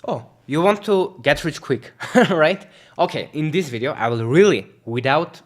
Oh, you want to get rich quick, right? Okay, in this video, I will really, without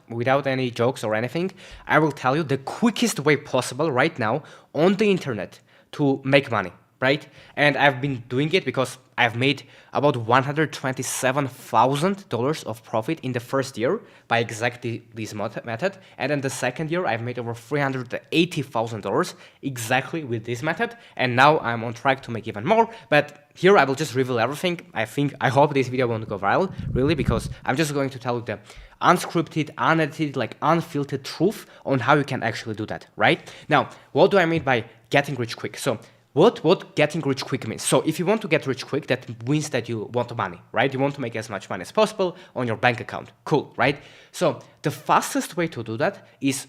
any jokes or anything, I will tell you the quickest way possible right now on the internet to make money, right? And I've been doing it because I've made about $127,000 of profit in the first year by exactly this method. And in the second year, I've made over $380,000 exactly with this method. And now I'm on track to make even more. But here I will just reveal everything. I hope this video won't go viral, really, because I'm just going to tell you the unscripted, unedited, like unfiltered truth on how you can actually do that, right? Now, what do I mean by getting rich quick? So what getting rich quick means? So if you want to get rich quick, that means that you want money, right? You want to make as much money as possible on your bank account. Cool, right? So the fastest way to do that is,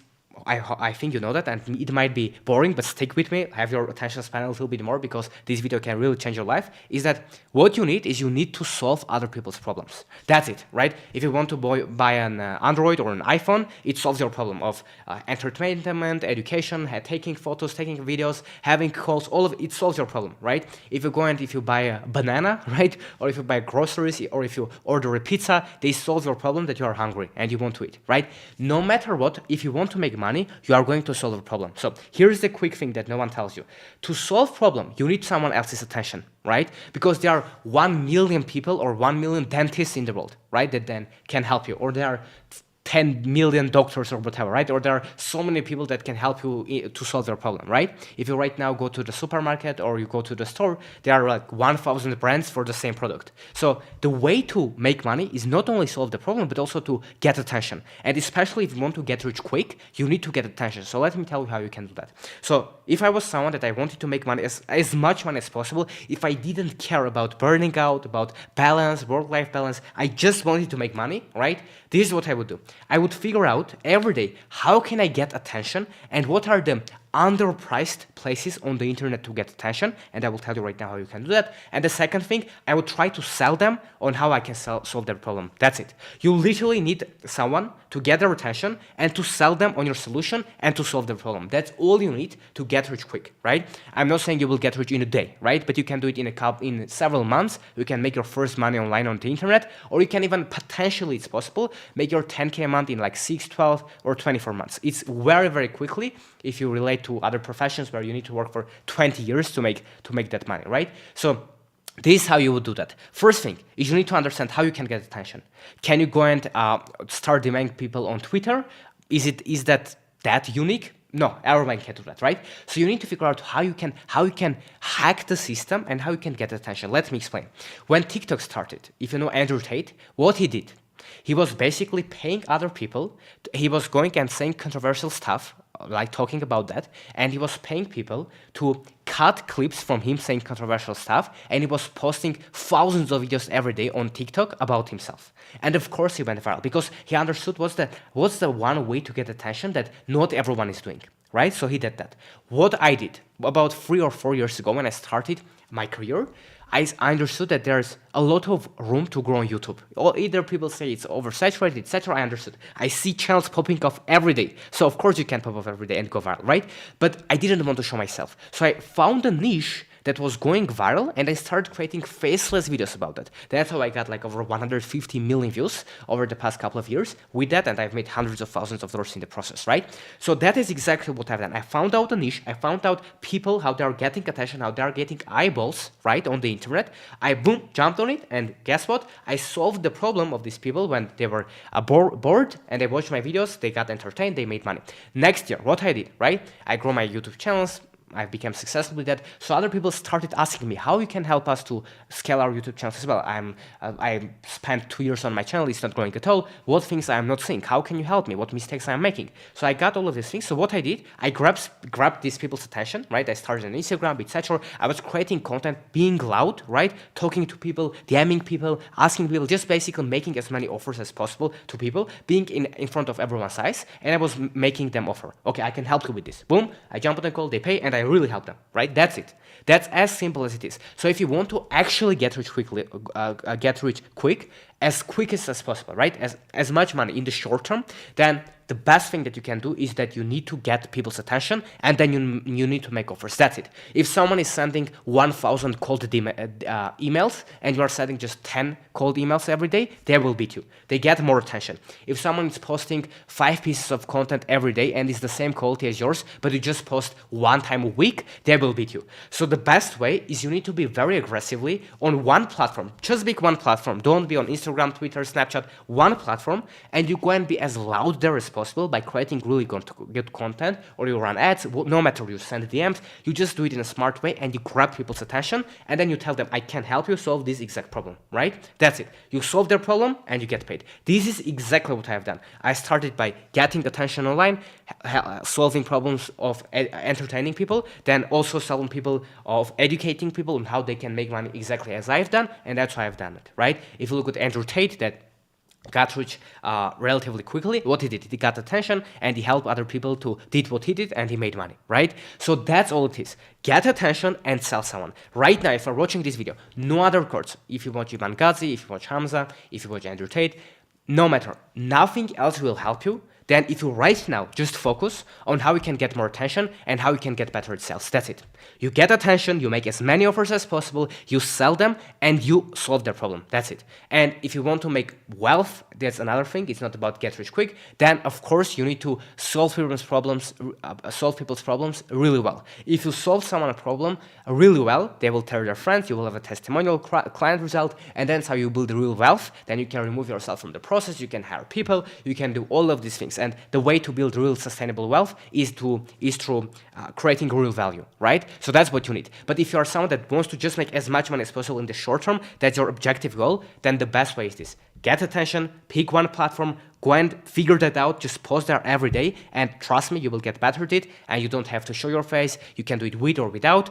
I think you know that, and it might be boring, but stick with me, have your attention span a little bit more, because this video can really change your life, is that what you need is you need to solve other people's problems. That's it, right? If you want to buy an Android or an iPhone, it solves your problem of entertainment, education, taking photos, taking videos, having calls, all of it solves your problem, right? If you buy a banana, right? Or if you buy groceries, or if you order a pizza, they solve your problem that you are hungry and you want to eat, right? No matter what, if you want to make money, you are going to solve a problem. So here's the quick thing that no one tells you. To solve problem, you need someone else's attention, right? Because there are 1 million people or 1 million dentists in the world, right? That then can help you. Or there are 10 million doctors or whatever, right? Or there are so many people that can help you to solve your problem, right? If you right now go to the supermarket or you go to the store, there are like 1,000 brands for the same product. So the way to make money is not only solve the problem, but also to get attention. And especially if you want to get rich quick, you need to get attention. So let me tell you how you can do that. So if I was someone that I wanted to make money, as much money as possible, if I didn't care about burning out, about balance, work-life balance, I just wanted to make money, right? This is what I would do. I would figure out every day, how can I get attention, and what are the underpriced places on the internet to get attention, and I will tell you right now how you can do that. And the second thing, I would try to sell them on how I can solve their problem. That's it. You literally need someone to get their attention and to sell them on your solution and to solve their problem. That's all you need to get rich quick, right? I'm not saying you will get rich in a day, right? But you can do it in several months. You can make your first money online on the internet, or you can even potentially, it's possible, make your 10K a month in like 6, 12, or 24 months. It's very, very quickly if you relate to other professions where you need to work for 20 years to make that money, right? So this is how you would do that. First thing is you need to understand how you can get attention. Can you go and start demanding people on Twitter? Is that unique? No, everyone can do that, right? So you need to figure out how you can hack the system and how you can get attention. Let me explain. When TikTok started, if you know Andrew Tate, what he did, he was basically paying other people. He was going and saying controversial stuff, like talking about that, and he was paying people to cut clips from him saying controversial stuff, and he was posting thousands of videos every day on TikTok about himself. And of course he went viral because he understood what's the one way to get attention that not everyone is doing, right? So he did that. What I did about 3 or 4 years ago when I started my career, I understood that there's a lot of room to grow on YouTube. Or either people say it's oversaturated, etc. I understood. I see channels popping off every day. So of course you can pop off every day and go viral, right? But I didn't want to show myself. So I found a niche that was going viral, and I started creating faceless videos about it. That's how I got like over 150 million views over the past couple of years with that, and I've made hundreds of thousands of dollars in the process, right? So that is exactly what I've done. I found out a niche, I found out people, how they're getting attention, how they're getting eyeballs, right, on the internet. I, boom, jumped on it, and guess what? I solved the problem of these people when they were bored, and they watched my videos, they got entertained, they made money. Next year, what I did, right? I grew my YouTube channels, I became successful with that. So other people started asking me how you can help us to scale our YouTube channels as well. I spent 2 years on my channel, it's not growing at all. What things I am not seeing? How can you help me? What mistakes I am making? So I got all of these things. So what I did, I grabbed these people's attention, right? I started on Instagram, etc. I was creating content, being loud, right? Talking to people, DMing people, asking people, just basically making as many offers as possible to people, being in front of everyone's eyes, and I was making them offer. Okay, I can help you with this. Boom, I jump on the call, they pay, and I really help them, right? That's it. That's as simple as it is. So if you want to actually get rich quickly, as quick as possible, right? As much money in the short term, then the best thing that you can do is that you need to get people's attention, and then you need to make offers. That's it. If someone is sending 1,000 cold emails and you are sending just 10 cold emails every day, they will beat you. They get more attention. If someone is posting 5 pieces of content every day and is the same quality as yours, but you just post 1 time a week, they will beat you. So the best way is you need to be very aggressively on one platform. Just pick one platform. Don't be on Instagram, Twitter, Snapchat, one platform, and you go and be as loud there as possible by creating really good content, or you run ads, no matter you send DMs, you just do it in a smart way and you grab people's attention, and then you tell them, I can help you solve this exact problem, right? That's it. You solve their problem and you get paid. This is exactly what I've done. I started by getting attention online, solving problems of entertaining people, then also solving people of educating people on how they can make money exactly as I've done, and that's why I've done it, right? If you look at Andrew Tate, that got rich relatively quickly, what he did, he got attention and he helped other people to did what he did and he made money, right? So that's all it is. Get attention and sell someone. Right now, if you're watching this video, no other course, if you watch Ivan Gazi, if you watch Hamza, if you watch Andrew Tate, no matter, nothing else will help you. Then if you right now just focus on how you can get more attention and how you can get better at sales. That's it. You get attention, you make as many offers as possible, you sell them, and you solve their problem. That's it. And if you want to make wealth, that's another thing. It's not about get rich quick. Then of course you need to solve people's problems really well. If you solve someone a problem really well, they will tell their friends, you will have a testimonial client result, and that's how you build real wealth. Then you can remove yourself from the process, you can hire people, you can do all of these things. And the way to build real sustainable wealth is through creating real value, right? So that's what you need. But if you are someone that wants to just make as much money as possible in the short term, that's your objective goal, then the best way is this. Get attention, pick one platform, go and figure that out, just post there every day, and trust me, you will get better at it, and you don't have to show your face, you can do it with or without.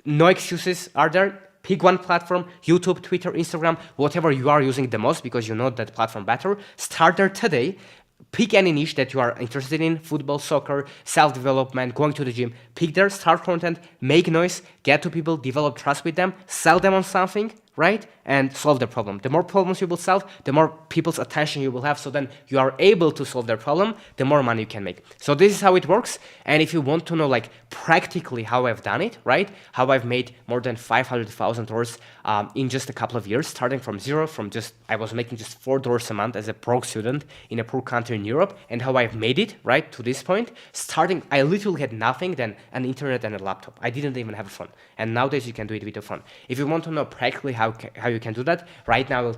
No excuses are there. Pick one platform, YouTube, Twitter, Instagram, whatever you are using the most because you know that platform better. Start there today. Pick any niche that you are interested in, football, soccer, self-development, going to the gym. Pick there, start content, make noise, get to people, develop trust with them, sell them on something, right? And solve the problem. The more problems you will solve, the more people's attention you will have. So then you are able to solve their problem, the more money you can make. So this is how it works. And if you want to know like practically how I've done it, right? How I've made more than $500,000 in just a couple of years, starting from zero, I was making just $4 a month as a broke student in a poor country in Europe, and how I've made it, right, to this point. I literally had nothing than an internet and a laptop. I didn't even have a phone. And nowadays you can do it with a phone. If you want to know practically how you can do that, right now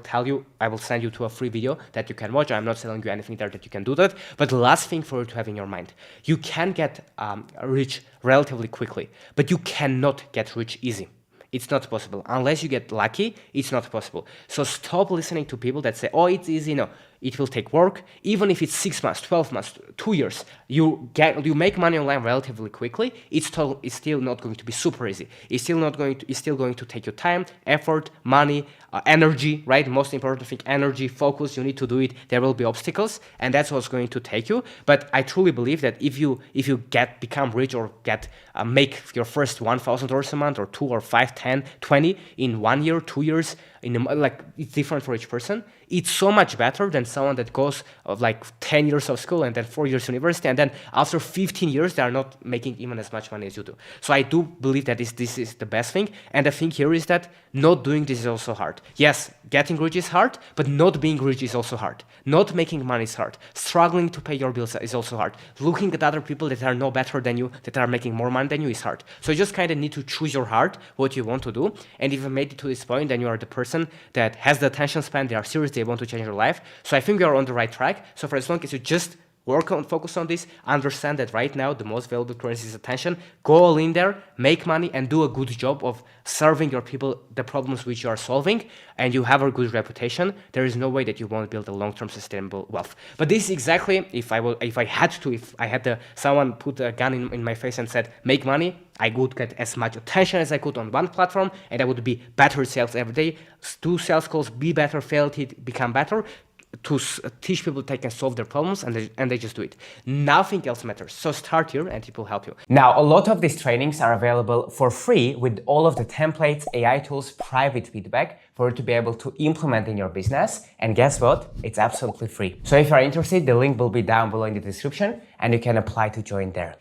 I will send you to a free video that you can watch. I'm not telling you anything there that you can do that. But the last thing for you to have in your mind, you can get rich relatively quickly, but you cannot get rich easy. It's not possible. Unless you get lucky, it's not possible. So stop listening to people that say, oh, it's easy. No, it will take work. Even if it's 6 months, 12 months, 2 years, you make money online relatively quickly. It's still not going to be super easy. It's still going to take your time, effort, money, energy, right? Most important thing, energy, focus. You need to do it. There will be obstacles, and that's what's going to take you. But I truly believe that if you become rich or make your first $1,000 a month or 2 or 5, 10, 20 in 1 year, 2 years, it's different for each person. It's so much better than someone that goes of 10 years of school and then 4 years university, and then after 15 years they are not making even as much money as you do. So I do believe that this is the best thing. And the thing here is that not doing this is also hard. Yes, getting rich is hard, but not being rich is also hard. Not making money is hard. Struggling to pay your bills is also hard. Looking at other people that are no better than you, that are making more money than you, is hard. So you just kind of need to choose your heart, what you want to do. And if you made it to this point, then you are the person that has the attention span, they are serious, they want to change your life. So I think you are on the right track. So for as long as you just focus on this, understand that right now the most valuable currency is attention. Go all in there, make money, and do a good job of serving your people the problems which you are solving, and you have a good reputation. There is no way that you won't build a long-term sustainable wealth. But this is exactly, if I had someone put a gun in my face and said, make money, I would get as much attention as I could on one platform, and I would be better at sales every day. Do sales calls, be better, fail it, become better. teach people they can solve their problems, and they just do it. Nothing else matters. So start here and it will help you. Now, a lot of these trainings are available for free with all of the templates, AI tools, private feedback for you to be able to implement in your business. And guess what? It's absolutely free. So if you're interested, the link will be down below in the description and you can apply to join there.